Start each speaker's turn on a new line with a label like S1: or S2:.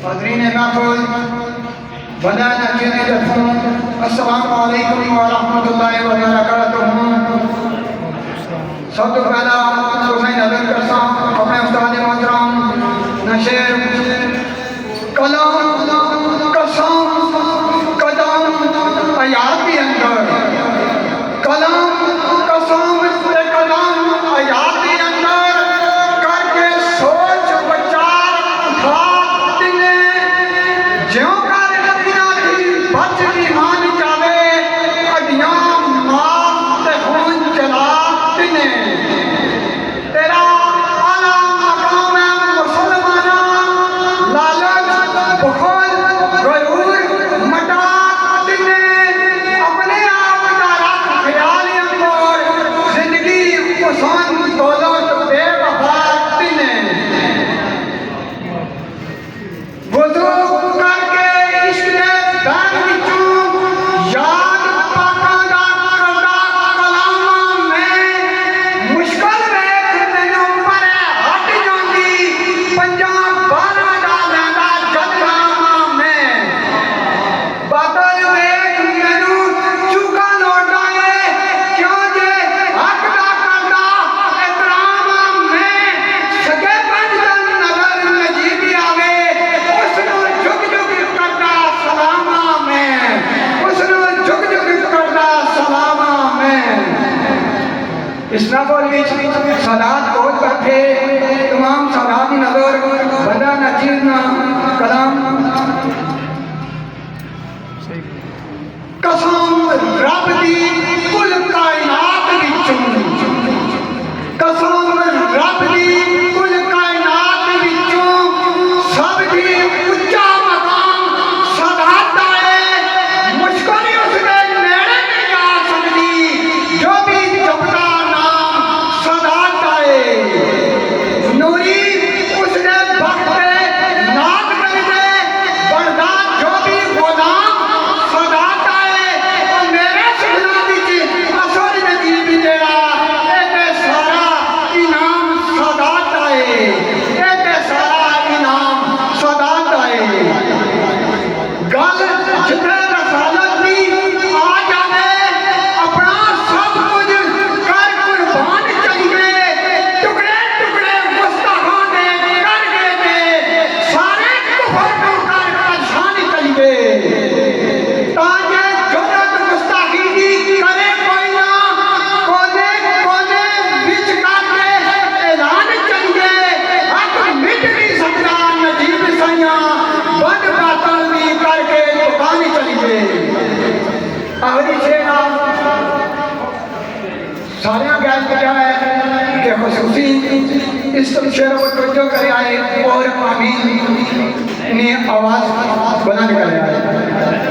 S1: हज़रीन महफ़ूज़ बंदा नचीने जफ़ों अस्सलामु अलैकुम व रहमतुल्लाहि व बरकातुहू। सब तो पहला मैं नज़र करता अपने उस्ताद मोहतरम नशेर कलम कसम कदम आयात के अंदर कलम कसम कदम आयात के अंदर करके सोच विचार उठा तिने ज्यों कर नदियां दी बचनी मान जावे अडियां मां ते खून चला तिने तेरा आला मकाम है मुसलमाना लालच बुखल गरूर मटा तिने अपने आप का रख ख्याल अंदर जिंदगी पसंद दौलत बेवफा तिने वुज़ू करके इश्क दे बैन विचों याद पाकां दा करदा कलामां में मुश्किल वेख मैनूं पर हट जांदी पंजां 12 दा लैंदा जदनामां में बादल वेख मैनूं चूका लौटा है क्यों जे हक दा करदा एहतरामां में सगे पंजन नगर नजीब आवे उसनूं झुक झुक करदा सलामां में उसनूं झुक झुक करदा सलामां में। इस नज़र विच सलात बहुत बैठे तमाम सलात की नज़र बंदा नचीर ना कलाम कसम रब दी कुल कायनात विचों कसम रब दी कुल कायनात विचों सबदी उच्चा मकाम सदाता है मुश्किल उसदे नेड़े नहीं जा सकती जो भी जपदा नाम सदाता है नूरी उसने बख्ते नाक करदे बनदा जो भी गुलाम सदाता है और मेरे सुना विच असर नजीब जेड़ा एते सारा इनाम सदाता है एते सारा इनाम सदाता है। गल जिथे रसालत दी आ जावे अपना सब कुछ कर कुर्बान चलिए टुकड़े टुकड़े मुस्तफा दे कर गए थे सारे कुफर को कर परेशान चलिए ताजे जुर्रत गुस्ताखी दी करे कोई ना कोने कोने विच करके ऐलान चलिए हक मिट नहीं सकता नजीब सैया बद बातल भी करके दुकान चलिए। आखिरी शेर सारे गैस बजा है कि खसूसी इस शेर को तवज्जो करे आए और आमीन ने आवाज बुलंद करे आए।